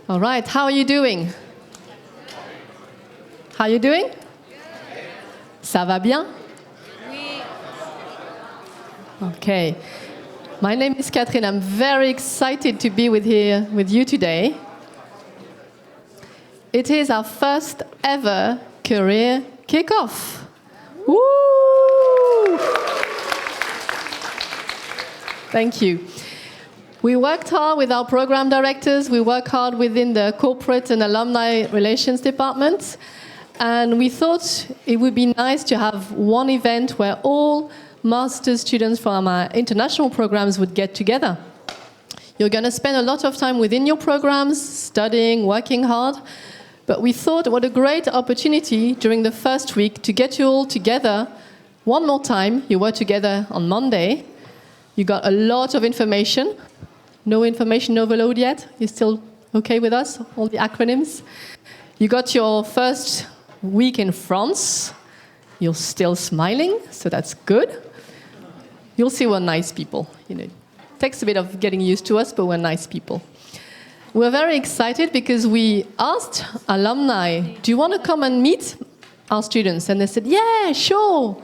All right, how are you doing? How are you doing? Ça va bien? Oui. Okay. My name is Catherine. I'm very excited to be with you today. It is our first ever career kickoff. Woo! Thank you. We worked hard with our program directors. We work hard within the corporate and alumni relations department. And we thought it would be nice to have one event where all master's students from our international programs would get together. You're going to spend a lot of time within your programs, studying, working hard. But we thought what a great opportunity during the first week to get you all together one more time. You were together on Monday. You got a lot of information. No information overload yet? You're still okay with us? All the acronyms? You got your first week in France. You're still smiling, so that's good. You'll see we're nice people. It takes a bit of getting used to us, but we're nice people. We're very excited because we asked alumni, do you want to come and meet our students? And they said, yeah, sure.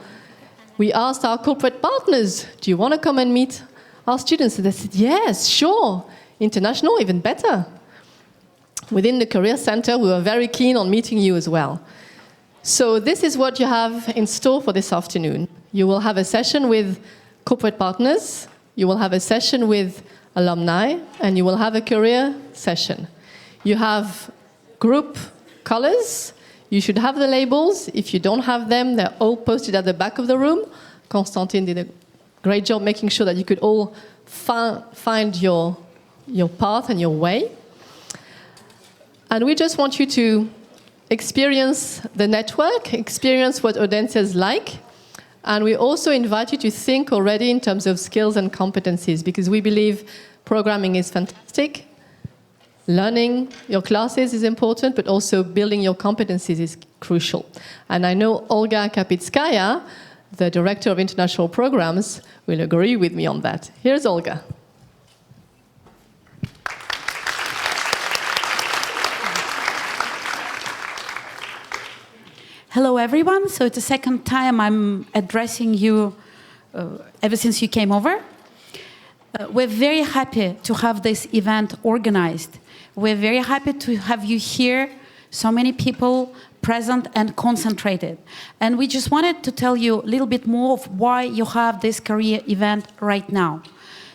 We asked our corporate partners, do you want to come and meet our students? And they said, yes, sure. International, even better. Within the Career Center, we were very keen on meeting you as well. So this is what you have in store for this afternoon. You will have a session with corporate partners, you will have a session with alumni, and you will have a career session. You have group colors. You should have the labels. If you don't have them, they're all posted at the back of the room. Constantine did a great job making sure that you could all find your path and your way. And we just want you to experience the network, experience what Audencia is like. And we also invite you to think already in terms of skills and competencies, because we believe programming is fantastic. Learning your classes is important, but also building your competencies is crucial. And I know Olga Kapitskaya, the Director of International Programs, will agree with me on that. Here's Olga. Hello, everyone. So it's the second time I'm addressing you ever since you came over. We're very happy to have this event organized. We're very happy to have you here, so many people present and concentrated. And we just wanted to tell you a little bit more of why you have this career event right now.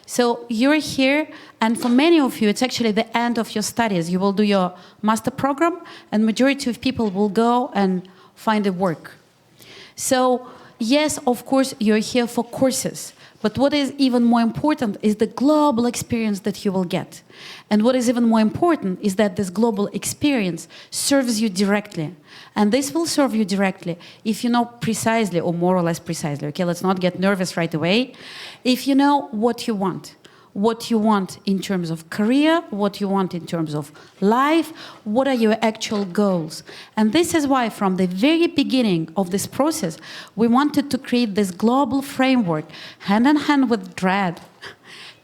So you're here, and for many of you, it's actually the end of your studies. You will do your master program, and majority of people will go and find a work. So yes, of course, you're here for courses. But what is even more important is the global experience that you will get. And what is even more important is that this global experience serves you directly. And this will serve you directly if you know precisely, or more or less precisely, okay, let's not get nervous right away, if you know what you want in terms of career, what you want in terms of life, what are your actual goals. And this is why from the very beginning of this process, we wanted to create this global framework, hand in hand with DREAD,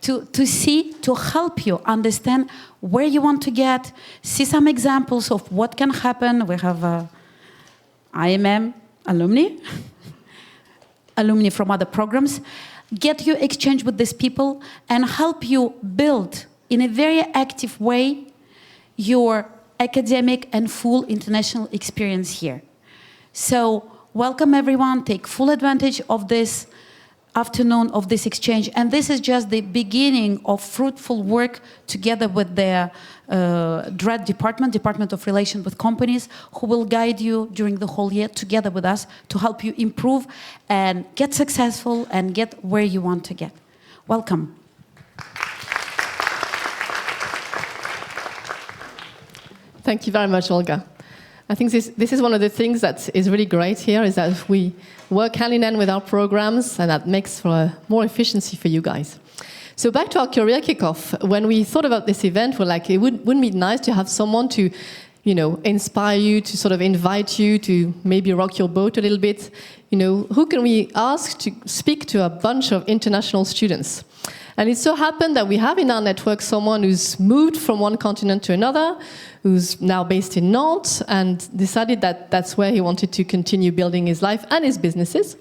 to help you understand where you want to get, see some examples of what can happen. We have IMM alumni from other programs, get you exchange with these people and help you build in a very active way your academic and full international experience here. So welcome everyone, take full advantage of this afternoon of this exchange, and this is just the beginning of fruitful work together with the DREAD Department of Relations with Companies, who will guide you during the whole year together with us to help you improve and get successful and get where you want to get. Welcome. Thank you very much, Olga. I think this is one of the things that is really great here, is that we work hand in hand with our programs, and that makes for more efficiency for you guys. So back to our career kickoff. When we thought about this event, we're like, wouldn't it be nice to have someone to, inspire you, to sort of invite you to maybe rock your boat a little bit? Who can we ask to speak to a bunch of international students? And it so happened that we have in our network someone who's moved from one continent to another, who's now based in Nantes, and decided that that's where he wanted to continue building his life and his businesses.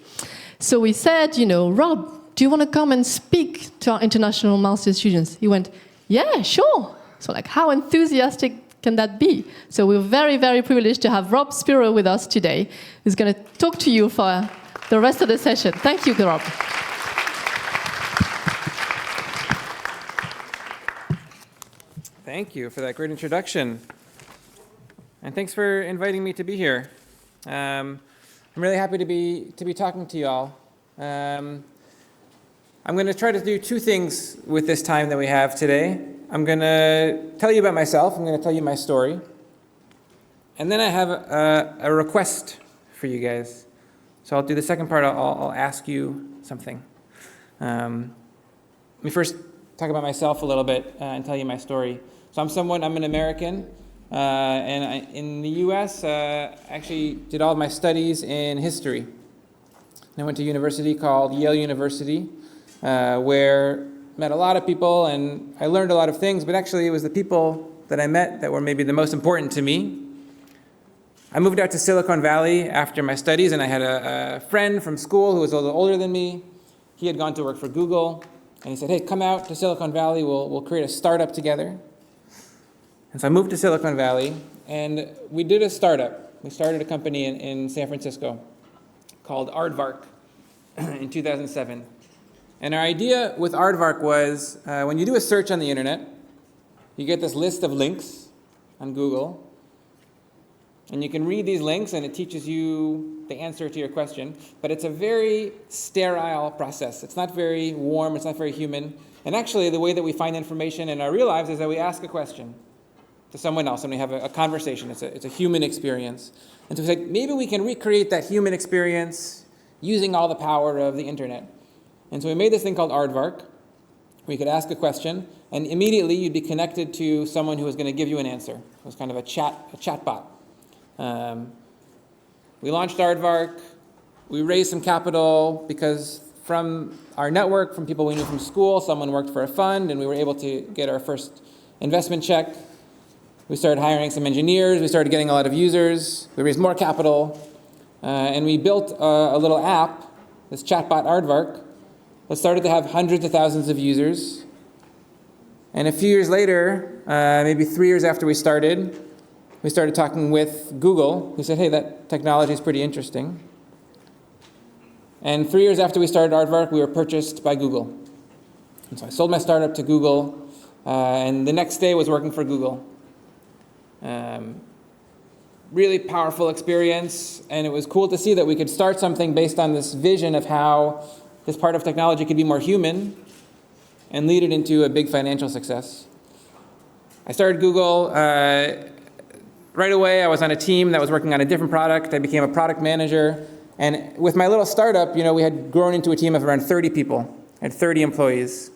So we said, Rob, do you want to come and speak to our international master's students? He went, yeah, sure. So how enthusiastic can that be? So we're very, very privileged to have Rob Spiro with us today, who's going to talk to you for the rest of the session. Thank you, Rob. Thank you for that great introduction. And thanks for inviting me to be here. I'm really happy to be talking to you all. I'm going to try to do two things with this time that we have today. I'm going to tell you about myself. I'm going to tell you my story. And then I have a request for you guys. So I'll do the second part. I'll ask you something. Let me first talk about myself a little bit and tell you my story. So I'm an American. And in the US, actually did all of my studies in history. I went to a university called Yale University, where I met a lot of people and I learned a lot of things, but actually it was the people that I met that were maybe the most important to me. I moved out to Silicon Valley after my studies, and I had a friend from school who was a little older than me. He had gone to work for Google, and he said, hey, come out to Silicon Valley, we'll create a startup together. And so I moved to Silicon Valley, and we did a startup. We started a company in San Francisco called Aardvark in 2007. And our idea with Aardvark was, when you do a search on the internet, you get this list of links on Google, and you can read these links, and it teaches you the answer to your question. But it's a very sterile process. It's not very warm. It's not very human. And actually, the way that we find information in our real lives is that we ask a question to someone else, and we have a conversation. It's a human experience. And so we said, maybe we can recreate that human experience using all the power of the internet. And so we made this thing called Aardvark, where you could ask a question, and immediately you'd be connected to someone who was going to give you an answer. It was kind of a chat bot. We launched Aardvark. We raised some capital because from our network, from people we knew from school, someone worked for a fund, and we were able to get our first investment check. We started hiring some engineers. We started getting a lot of users. We raised more capital. And we built a little app, this chatbot Aardvark, that started to have hundreds of thousands of users. And a few years later, maybe 3 years after we started talking with Google, who said, hey, that technology is pretty interesting. And 3 years after we started Aardvark, we were purchased by Google. And so I sold my startup to Google, and the next day was working for Google. Really powerful experience, and it was cool to see that we could start something based on this vision of how this part of technology could be more human and lead it into a big financial success. I started Google. Right away, I was on a team that was working on a different product. I became a product manager. And with my little startup, we had grown into a team of around 30 people. I had 30 employees.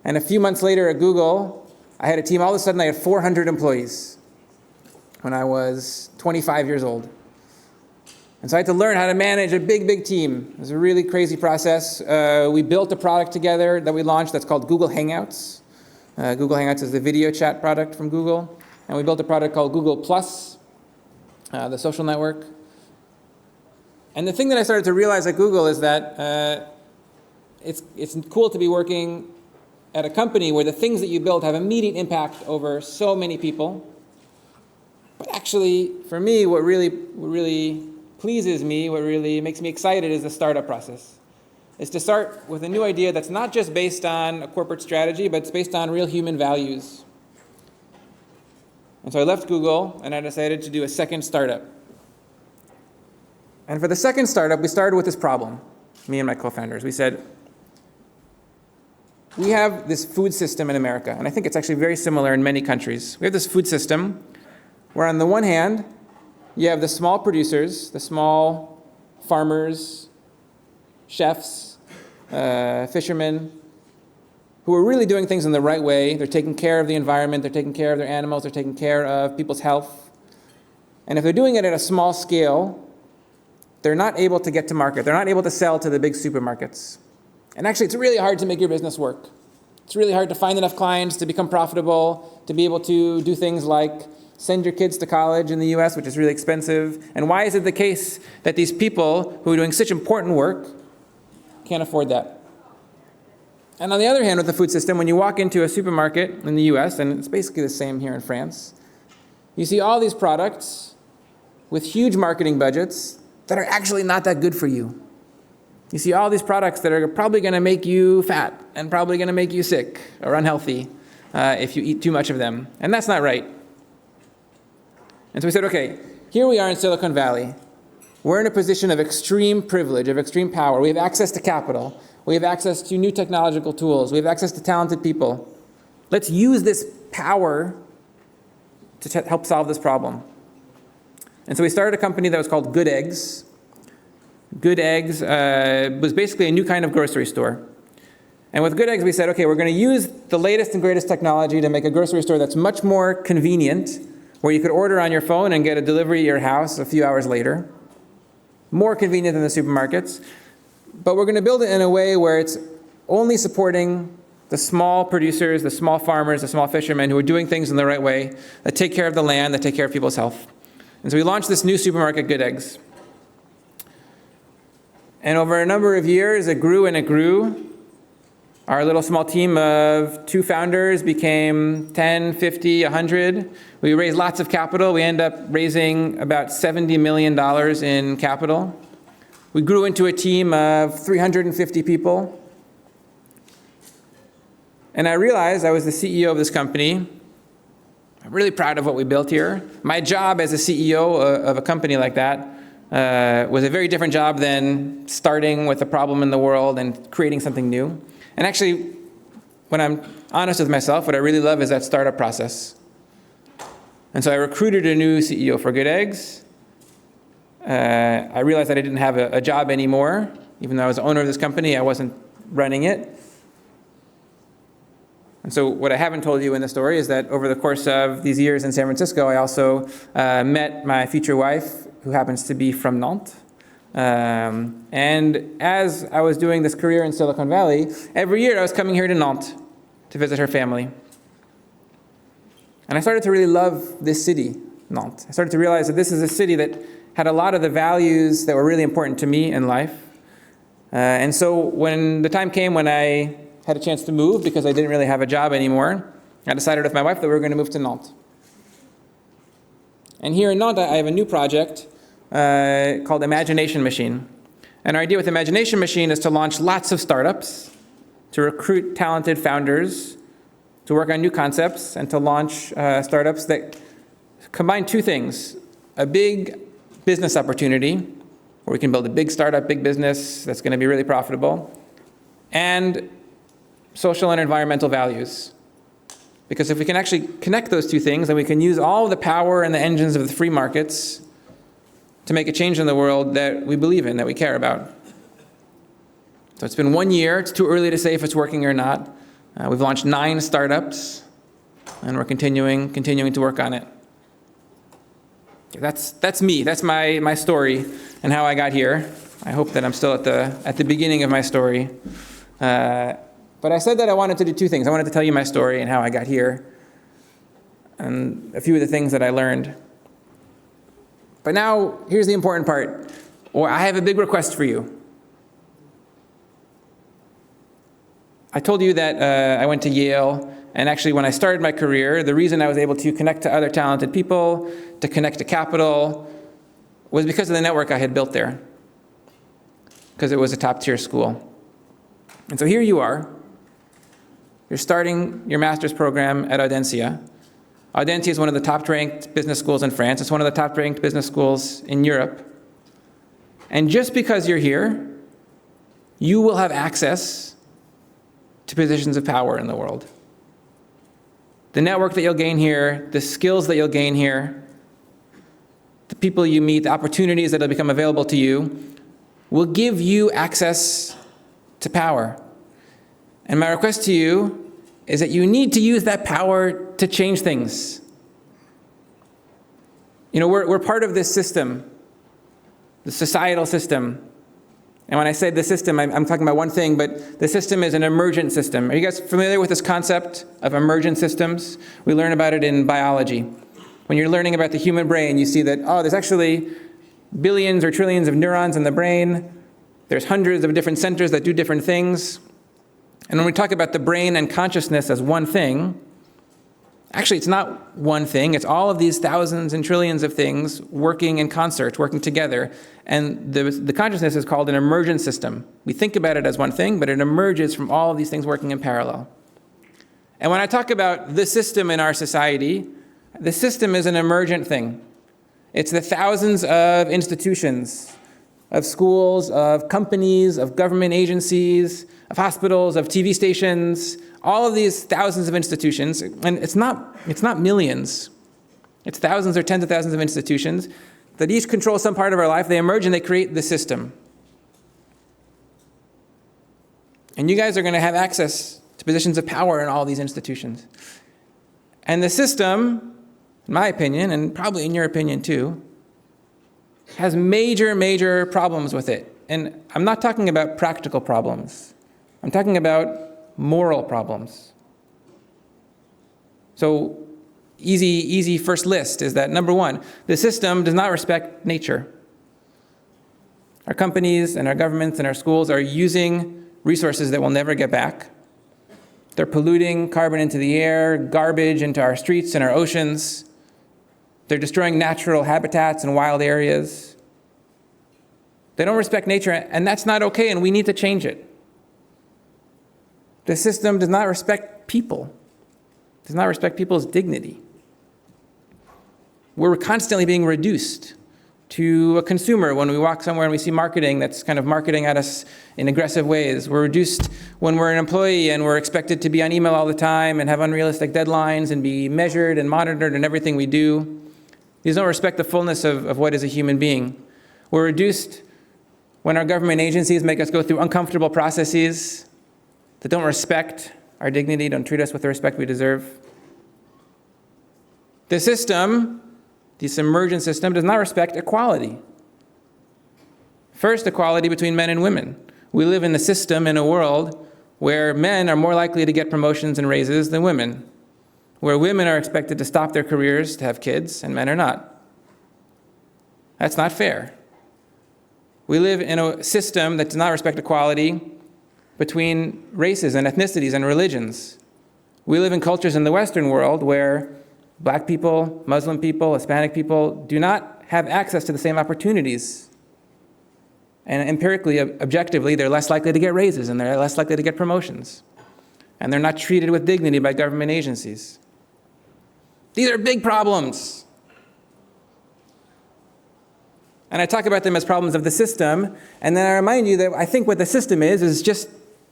And a few months later at Google, I had a team. All of a sudden, I had 400 employees when I was 25 years old. And so I had to learn how to manage a big, big team. It was a really crazy process. We built a product together that we launched that's called Google Hangouts. Google Hangouts is the video chat product from Google. And we built a product called Google Plus, the social network. And the thing that I started to realize at Google is that it's cool to be working at a company where the things that you build have immediate impact over so many people. But actually, for me, what really pleases me, what really makes me excited is the startup process. Is to start with a new idea that's not just based on a corporate strategy, but it's based on real human values. And so I left Google, and I decided to do a second startup. And for the second startup, we started with this problem, me and my co-founders. We said, we have this food system in America, and I think it's actually very similar in many countries. We have this food system where on the one hand, you have the small producers, the small farmers, chefs, fishermen, who are really doing things in the right way. They're taking care of the environment, they're taking care of their animals, they're taking care of people's health. And if they're doing it at a small scale, they're not able to get to market. They're not able to sell to the big supermarkets. And actually, it's really hard to make your business work. It's really hard to find enough clients to become profitable, to be able to do things like send your kids to college in the US, which is really expensive. And why is it the case that these people who are doing such important work can't afford that? And on the other hand, with the food system, when you walk into a supermarket in the US, and it's basically the same here in France, you see all these products with huge marketing budgets that are actually not that good for you. You see all these products that are probably going to make you fat and probably going to make you sick or unhealthy if you eat too much of them. And that's not right. And so we said, okay, here we are in Silicon Valley. We're in a position of extreme privilege, of extreme power. We have access to capital. We have access to new technological tools. We have access to talented people. Let's use this power to help solve this problem. And so we started a company that was called Good Eggs. Good Eggs was basically a new kind of grocery store. And with Good Eggs, we said, okay, we're going to use the latest and greatest technology to make a grocery store that's much more convenient, where you could order on your phone and get a delivery at your house a few hours later. More convenient than the supermarkets. But we're going to build it in a way where it's only supporting the small producers, the small farmers, the small fishermen who are doing things in the right way, that take care of the land, that take care of people's health. And so we launched this new supermarket, Good Eggs. And over a number of years, it grew and it grew. Our little small team of 2 founders became 10, 50, 100. We raised lots of capital. We ended up raising about $70 million in capital. We grew into a team of 350 people. And I realized I was the CEO of this company. I'm really proud of what we built here. My job as a CEO of a company like that was a very different job than starting with a problem in the world and creating something new. And actually, when I'm honest with myself, what I really love is that startup process. And so I recruited a new CEO for Good Eggs. I realized that I didn't have a job anymore. Even though I was the owner of this company, I wasn't running it. And so what I haven't told you in the story is that over the course of these years in San Francisco, I also met my future wife, who happens to be from Nantes. And as I was doing this career in Silicon Valley, every year I was coming here to Nantes to visit her family. And I started to really love this city, Nantes. I started to realize that this is a city that had a lot of the values that were really important to me in life. And so when the time came when I had a chance to move, because I didn't really have a job anymore, I decided with my wife that we were going to move to Nantes. And here in Nantes, I have a new project called Imagination Machine. And our idea with Imagination Machine is to launch lots of startups, to recruit talented founders, to work on new concepts, and to launch startups that combine 2 things. A big business opportunity, where we can build a big startup, big business that's going to be really profitable, and social and environmental values. Because if we can actually connect those 2 things, then we can use all of the power and the engines of the free markets to make a change in the world that we believe in, that we care about. So it's been 1 year. It's too early to say if it's working or not. We've launched 9 startups, and we're continuing to work on it. That's me. That's my story and how I got here. I hope that I'm still at the beginning of my story. But I said that I wanted to do 2 things. I wanted to tell you my story and how I got here, and a few of the things that I learned. But now, here's the important part. I have a big request for you. I told you that I went to Yale, and actually when I started my career, the reason I was able to connect to other talented people, to connect to capital, was because of the network I had built there, because it was a top-tier school. And so here you are. You're starting your master's program at Audencia. Audencia is one of the top-ranked business schools in France. It's one of the top-ranked business schools in Europe. And just because you're here, you will have access to positions of power in the world. The network that you'll gain here, the skills that you'll gain here, the people you meet, the opportunities that will become available to you, will give you access to power. And my request to you is that you need to use that power to change things. You know, we're part of this system, the societal system, And when I say the system, I'm talking about one thing, but the system is an emergent system. Are you guys familiar with this concept of emergent systems? We learn about it in biology. When you're learning about the human brain, you see that, there's actually billions or trillions of neurons in the brain. There's hundreds of different centers that do different things. And when we talk about the brain and consciousness as one thing, actually it's not one thing. It's all of these thousands and trillions of things working in concert, working together. And the consciousness is called an emergent system. We think about it as one thing, but it emerges from all of these things working in parallel. And when I talk about the system in our society, the system is an emergent thing. It's the thousands of institutions, of schools, of companies, of government agencies, of hospitals, of TV stations, all of these thousands of institutions, and it's not millions. It's thousands or tens of thousands of institutions that each control some part of our life. They emerge and they create the system. And you guys are going to have access to positions of power in all these institutions. And the system, in my opinion, and probably in your opinion too, has major, major problems with it. And I'm not talking about practical problems. I'm talking about moral problems. So, easy first list is that, number one, the system does not respect nature. Our companies and our governments and our schools are using resources that we'll never get back. They're polluting carbon into the air, garbage into our streets and our oceans. They're destroying natural habitats and wild areas. They don't respect nature, and that's not okay, and we need to change it. The system does not respect people, does not respect people's dignity. We're constantly being reduced to a consumer when we walk somewhere and we see marketing that's kind of marketing at us in aggressive ways. We're reduced when we're an employee and we're expected to be on email all the time and have unrealistic deadlines and be measured and monitored in everything we do. These don't respect the fullness of what is a human being. We're reduced when our government agencies make us go through uncomfortable processes that don't respect our dignity, don't treat us with the respect we deserve. The system, this emergent system, does not respect equality. First, equality between men and women. We live in a system, in a world, where men are more likely to get promotions and raises than women, where women are expected to stop their careers to have kids, and men are not. That's not fair. We live in a system that does not respect equality between races and ethnicities and religions. We live in cultures in the Western world where Black people, Muslim people, Hispanic people do not have access to the same opportunities. And empirically, objectively, they're less likely to get raises and they're less likely to get promotions. And they're not treated with dignity by government agencies. These are big problems. And I talk about them as problems of the system, and then I remind you that I think what the system is just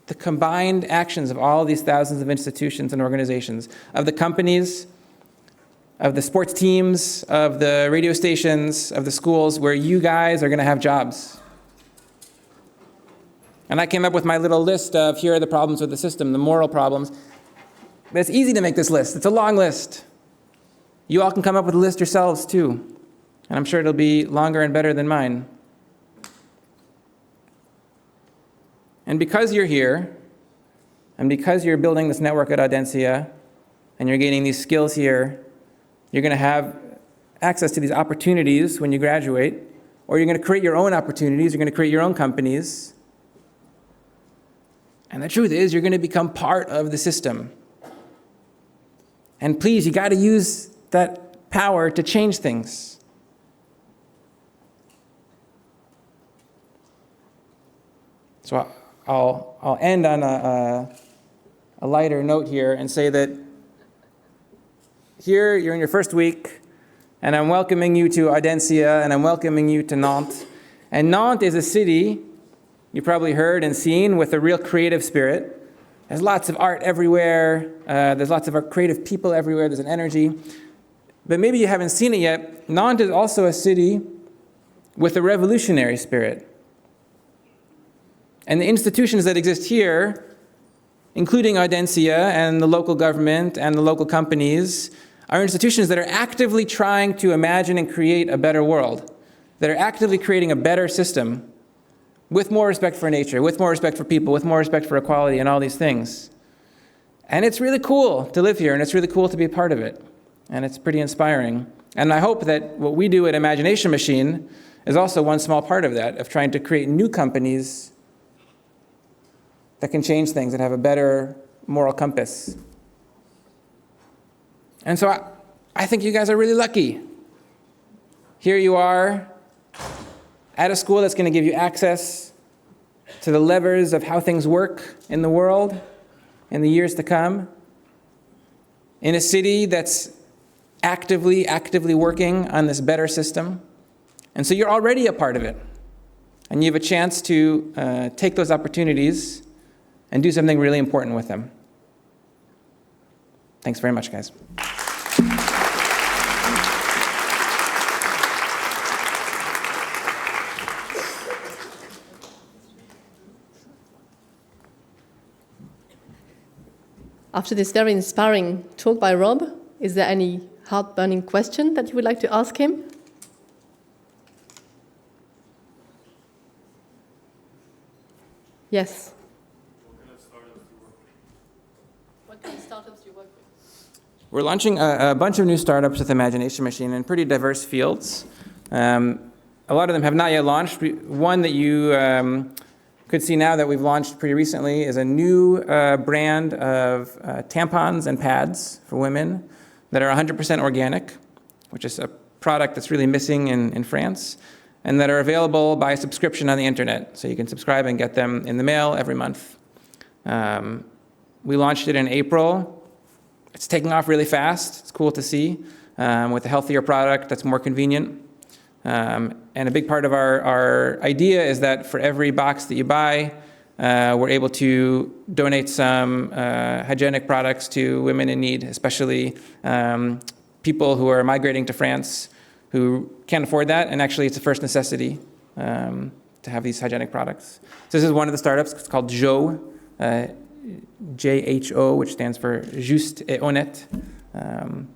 the combined actions of all these thousands of institutions and organizations, of the companies, of the sports teams, of the radio stations, of the schools, where you guys are going to have jobs. And I came up with my little list of here are the problems with the system, the moral problems. But it's easy to make this list. It's a long list. You all can come up with a list yourselves, too. And I'm sure it'll be longer and better than mine. And because you're here, and because you're building this network at Audencia, and you're gaining these skills here, you're going to have access to these opportunities when you graduate, or you're going to create your own opportunities, you're going to create your own companies. And the truth is, you're going to become part of the system. And please, you got to use that power to change things. So I'll end on a lighter note here and say that here you're in your first week, and I'm welcoming you to Audencia, and I'm welcoming you to Nantes. And Nantes is a city you probably heard and seen with a real creative spirit. There's lots of art everywhere. There's lots of creative people everywhere. There's an energy. But maybe you haven't seen it yet. Nantes is also a city with a revolutionary spirit. And the institutions that exist here, including Audencia and the local government and the local companies, are institutions that are actively trying to imagine and create a better world, that are actively creating a better system, with more respect for nature, with more respect for people, with more respect for equality and all these things. And it's really cool to live here, and it's really cool to be a part of it. And it's pretty inspiring. And I hope that what we do at Imagination Machine is also one small part of that, of trying to create new companies that can change things and have a better moral compass. And so I think you guys are really lucky. Here you are at a school that's going to give you access to the levers of how things work in the world in the years to come, in a city that's actively working on this better system. And so you're already a part of it. And you have a chance to take those opportunities and do something really important with them. Thanks very much, guys. After this very inspiring talk by Rob, is there any heart-burning question that you would like to ask him? Yes. What kind of startups do you work with? We're launching a bunch of new startups with Imagination Machine in pretty diverse fields. A lot of them have not yet launched. One that you could see now that we've launched pretty recently is a new brand of tampons and pads for women that are 100% organic, which is a product that's really missing in France, and that are available by subscription on the internet. So you can subscribe and get them in the mail every month. We launched it in April. It's taking off really fast. It's cool to see, with a healthier product that's more convenient. And a big part of our idea is that for every box that you buy, we're able to donate some hygienic products to women in need, especially people who are migrating to France who can't afford that, and actually it's a first necessity to have these hygienic products. So this is one of the startups. It's called JHO, J-H-O, which stands for Juste et Honnête. So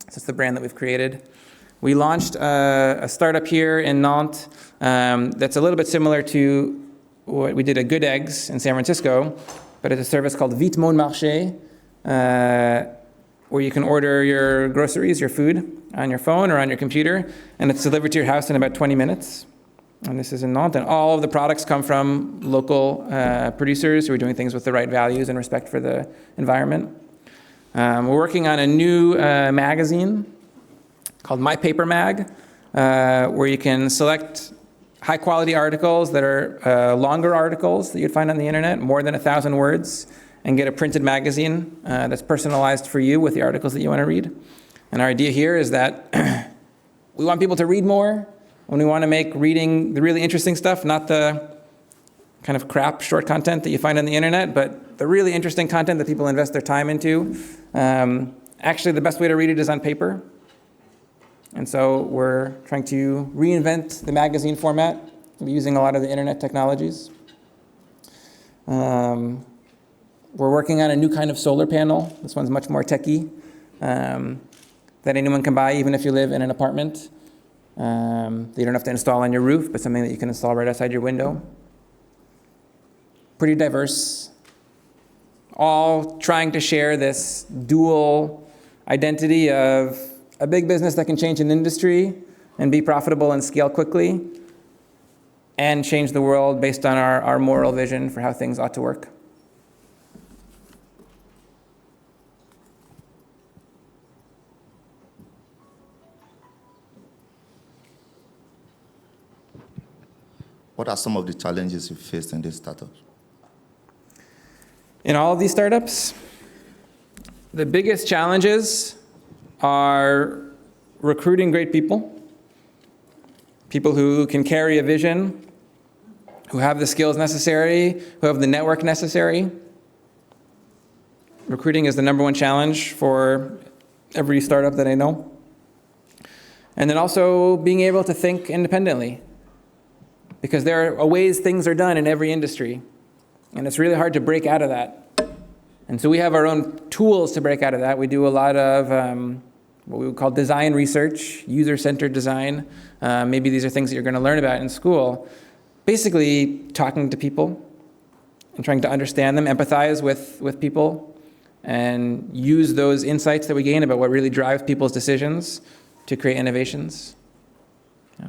it's the brand that we've created. We launched a startup here in Nantes that's a little bit similar to what we did at Good Eggs in San Francisco, but it's a service called Vite Mon Marché, where you can order your groceries, your food, on your phone or on your computer, and it's delivered to your house in about 20 minutes. And this is in Nantes, and all of the products come from local producers who are doing things with the right values and respect for the environment. We're working on a new magazine called My Paper Mag, where you can select high-quality articles that are longer articles that you'd find on the internet, more than 1,000 words, and get a printed magazine that's personalized for you with the articles that you want to read. And our idea here is that we want people to read more, and we want to make reading the really interesting stuff, not the kind of crap short content that you find on the internet, but the really interesting content that people invest their time into. Actually, the best way to read it is on paper. And so we're trying to reinvent the magazine format using a lot of the internet technologies. We're working on a new kind of solar panel. This one's much more techy, that anyone can buy even if you live in an apartment. That you don't have to install on your roof, but something that you can install right outside your window. Pretty diverse. All trying to share this dual identity of a big business that can change an industry and be profitable and scale quickly, and change the world based on our moral vision for how things ought to work. What are some of the challenges you faced in these startups? In all of these startups, the biggest challenges are recruiting great people who can carry a vision, who have the skills necessary, who have the network necessary. Recruiting is the number one challenge for every startup that I know. And then also being able to think independently, because there are ways things are done in every industry, and it's really hard to break out of that. And so we have our own tools to break out of that. We do a lot of what we would call design research, user-centered design. Maybe these are things that you're going to learn about in school. basically talking to people and trying to understand them, empathize with people, and use those insights that we gain about what really drives people's decisions to create innovations. Yeah.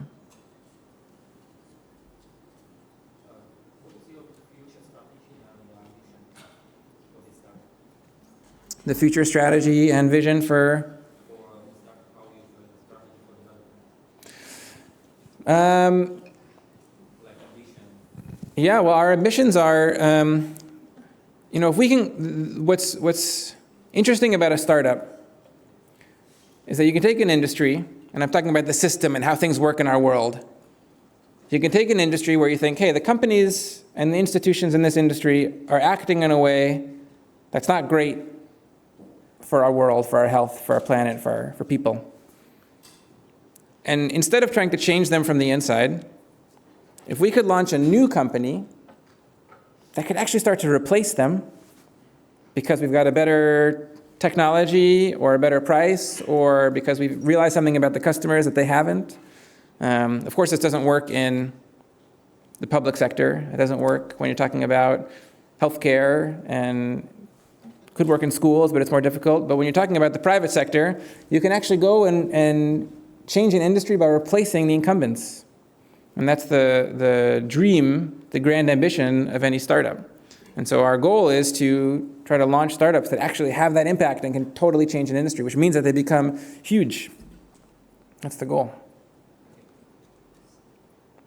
The future strategy and vision for? Yeah, well, our ambitions are, if we can, what's interesting about a startup is that you can take an industry, and I'm talking about the system and how things work in our world. You can take an industry where you think, hey, the companies and the institutions in this industry are acting in a way that's not great for our world, for our health, for our planet, for people. And instead of trying to change them from the inside, if we could launch a new company that could actually start to replace them because we've got a better technology or a better price, or because we've realized something about the customers that they haven't. Of course, this doesn't work in the public sector. It doesn't work when you're talking about healthcare, and could work in schools, but it's more difficult. But when you're talking about the private sector, you can actually go and change an industry by replacing the incumbents. And that's the dream, the grand ambition of any startup. And so our goal is to try to launch startups that actually have that impact and can totally change an industry, which means that they become huge. That's the goal.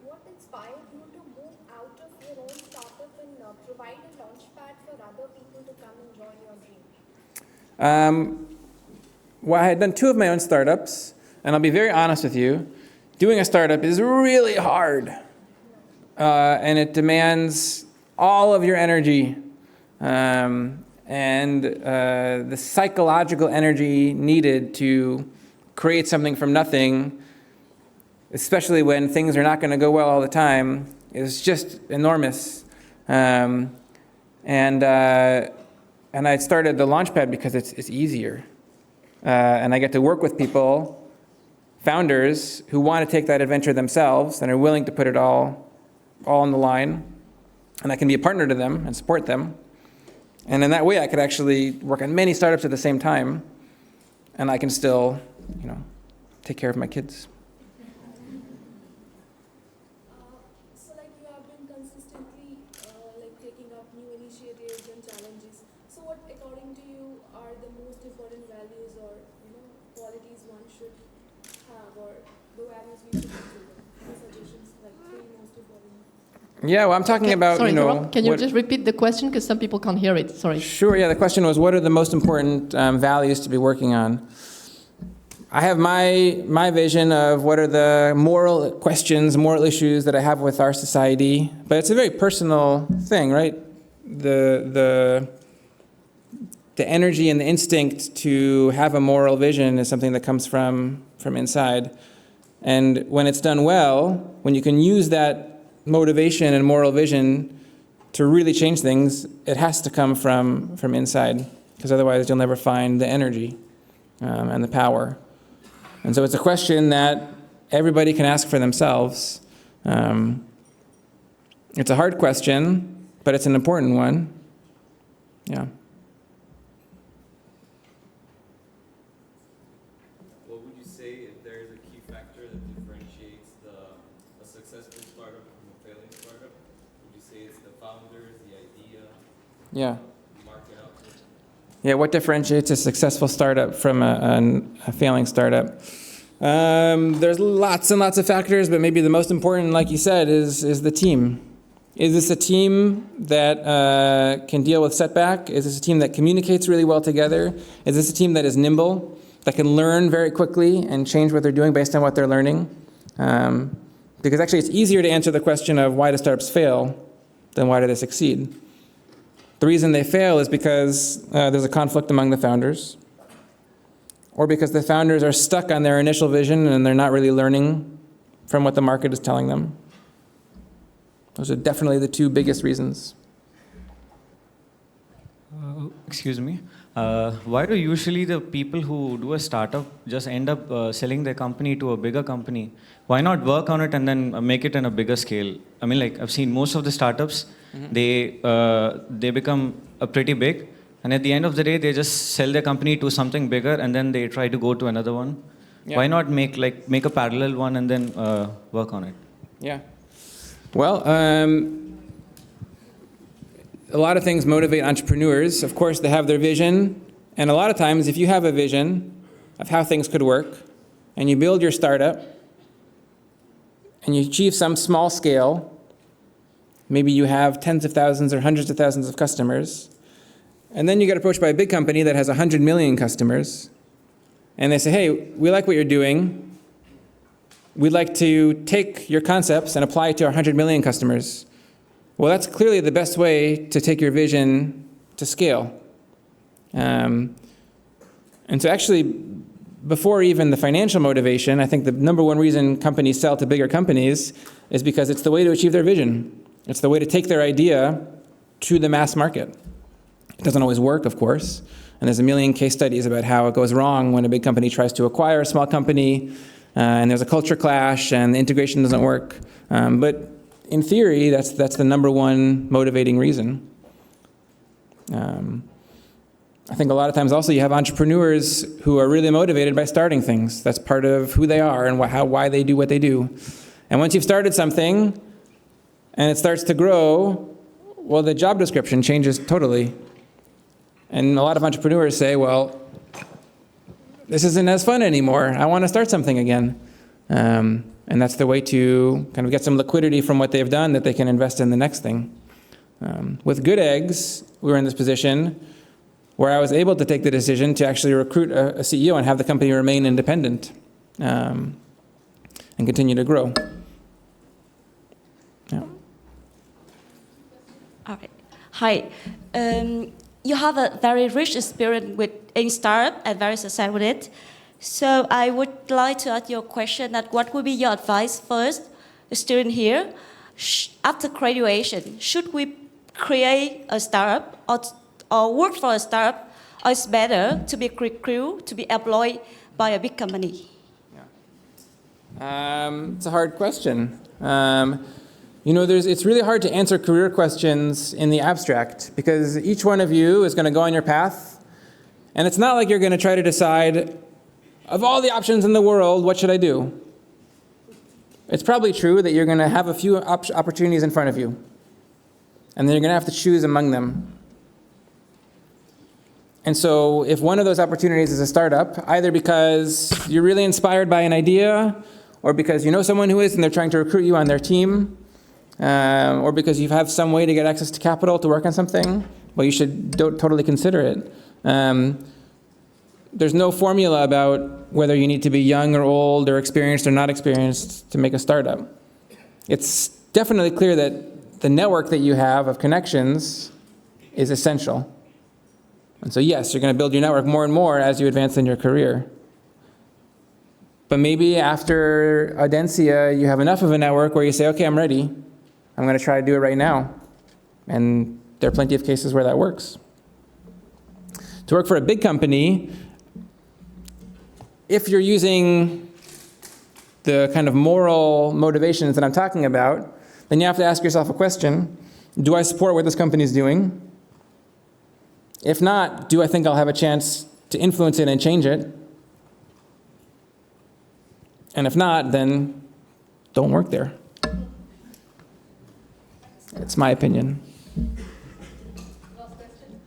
What inspired you to move out of your own startup and provide a launchpad for other people to come and join your dream? Well, I had done 2 of my own startups, and I'll be very honest with you. Doing a startup is really hard, and it demands all of your energy, and the psychological energy needed to create something from nothing, especially when things are not going to go well all the time, is just enormous. And I started the Launchpad because it's easier, and I get to work with people, founders who want to take that adventure themselves and are willing to put it all on the line, and I can be a partner to them and support them. And in that way, I could actually work on many startups at the same time, and I can still, take care of my kids. So you have been consistently taking up new initiatives and challenges. So what, according to you, are the most important values or qualities one should have, or the values we should consider? Any suggestions, 3 most important? Yeah, well, I'm talking about, Sorry, can you just repeat the question, because some people can't hear it? Sorry. Sure, yeah, the question was, what are the most important values to be working on? I have my vision of what are the moral questions, moral issues that I have with our society, but it's a very personal thing, right? The energy and the instinct to have a moral vision is something that comes from inside. And when it's done well, when you can use that motivation and moral vision to really change things, it has to come from inside, because otherwise you'll never find the energy and the power. And so it's a question that everybody can ask for themselves. It's a hard question, but it's an important one. Yeah. What would you say if there is a key factor that differentiates a successful startup from a failing startup? Would you say it's the founders, the idea, Yeah. market output? Yeah, what differentiates a successful startup from a failing startup? There's lots and lots of factors, but maybe the most important, like you said, is the team. Is this a team that can deal with setback? Is this a team that communicates really well together? Is this a team that is nimble, that can learn very quickly and change what they're doing based on what they're learning? Because actually it's easier to answer the question of why do startups fail than why do they succeed. The reason they fail is because there's a conflict among the founders, or because the founders are stuck on their initial vision and they're not really learning from what the market is telling them. Those are definitely the 2 biggest reasons. Excuse me. Why do usually the people who do a startup just end up selling their company to a bigger company? Why not work on it and then make it in a bigger scale? I mean, like I've seen most of the startups, they become pretty big, and at the end of the day, they just sell their company to something bigger, and then they try to go to another one. Yeah. Why not make a parallel one and then work on it? Yeah. Well, a lot of things motivate entrepreneurs. Of course, they have their vision. And a lot of times, if you have a vision of how things could work, and you build your startup, and you achieve some small scale, maybe you have tens of thousands or hundreds of thousands of customers, and then you get approached by a big company that has 100 million customers, and they say, hey, we like what you're doing. We'd like to take your concepts and apply it to our 100 million customers. Well, that's clearly the best way to take your vision to scale. And so actually, before even the financial motivation, I think the number one reason companies sell to bigger companies is because it's the way to achieve their vision. It's the way to take their idea to the mass market. It doesn't always work, of course. And there's a million case studies about how it goes wrong when a big company tries to acquire a small company, and there's a culture clash, and the integration doesn't work. But in theory, that's the number one motivating reason. I think a lot of times also you have entrepreneurs who are really motivated by starting things. That's part of who they are and why they do what they do. And once you've started something and it starts to grow, well, the job description changes totally. And a lot of entrepreneurs say, well, this isn't as fun anymore. I want to start something again. And that's the way to kind of get some liquidity from what they've done that they can invest in the next thing. With Good Eggs, we were in this position where I was able to take the decision to actually recruit a CEO and have the company remain independent and continue to grow. Yeah. All right. Hi. You have a very rich experience in startup and very successful with it. So I would like to ask you a question that what would be your advice first, the student here, after graduation, should we create a startup or work for a startup, or it's better to be recruited, to be employed by a big company? Yeah. It's a hard question. It's really hard to answer career questions in the abstract because each one of you is going to go on your path, and it's not like you're going to try to decide, of all the options in the world, what should I do? It's probably true that you're going to have a few opportunities in front of you, and then you're going to have to choose among them. And so if one of those opportunities is a startup, either because you're really inspired by an idea, or because you know someone who is and they're trying to recruit you on their team, or because you have some way to get access to capital to work on something, well, you should totally consider it. There's no formula about whether you need to be young or old or experienced or not experienced to make a startup. It's definitely clear that the network that you have of connections is essential. And so yes, you're going to build your network more and more as you advance in your career. But maybe after Audencia, you have enough of a network where you say, okay, I'm ready. I'm going to try to do it right now. And there are plenty of cases where that works. To work for a big company, if you're using the kind of moral motivations that I'm talking about, then you have to ask yourself a question. Do I support what this company is doing? If not, do I think I'll have a chance to influence it and change it? And if not, then don't work there. It's my opinion.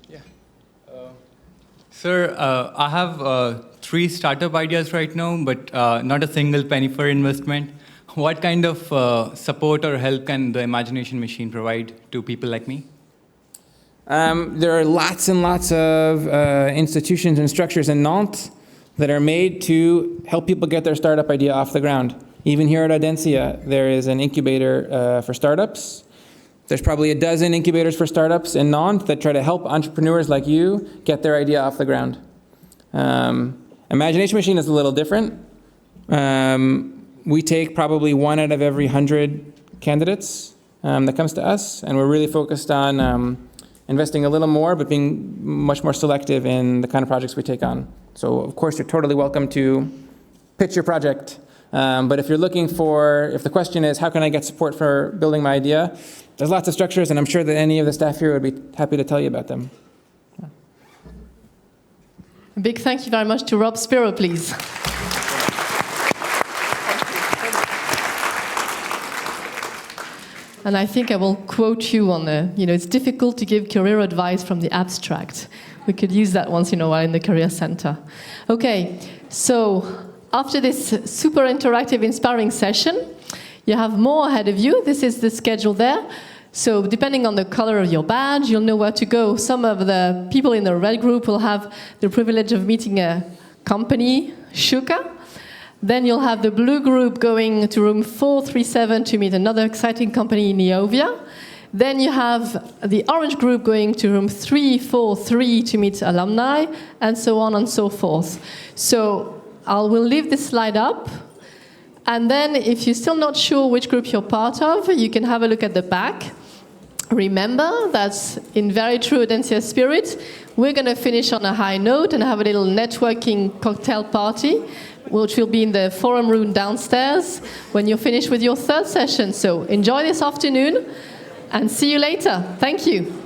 Yeah. Sir, I have 3 startup ideas right now, but not a single penny for investment. What kind of support or help can the Imagination Machine provide to people like me? There are lots and lots of institutions and structures in Nantes that are made to help people get their startup idea off the ground. Even here at Audencia, there is an incubator for startups. There's probably a dozen incubators for startups in Nantes that try to help entrepreneurs like you get their idea off the ground. Imagination Machine is a little different. We take probably 1 out of every 100 candidates that comes to us, and we're really focused on investing a little more, but being much more selective in the kind of projects we take on. So, of course, you're totally welcome to pitch your project. But if you're looking for, if the question is, how can I get support for building my idea? There's lots of structures, and I'm sure that any of the staff here would be happy to tell you about them. Yeah. A big thank you very much to Rob Spiro, please. And I think I will quote you on the, it's difficult to give career advice from the abstract. We could use that once in a while in the Career Center. Okay, so after this super interactive, inspiring session, you have more ahead of you. This is the schedule there. So depending on the color of your badge, you'll know where to go. Some of the people in the red group will have the privilege of meeting a company, Shuka. Then you'll have the blue group going to room 437 to meet another exciting company in Audencia. Then you have the orange group going to room 343 to meet alumni, and so on and so forth. So I will leave this slide up. And then if you're still not sure which group you're part of, you can have a look at the back. Remember, that's in very true Audencia spirit. We're going to finish on a high note and have a little networking cocktail party, which will be in the forum room downstairs when you're finished with your third session. So enjoy this afternoon and see you later. Thank you.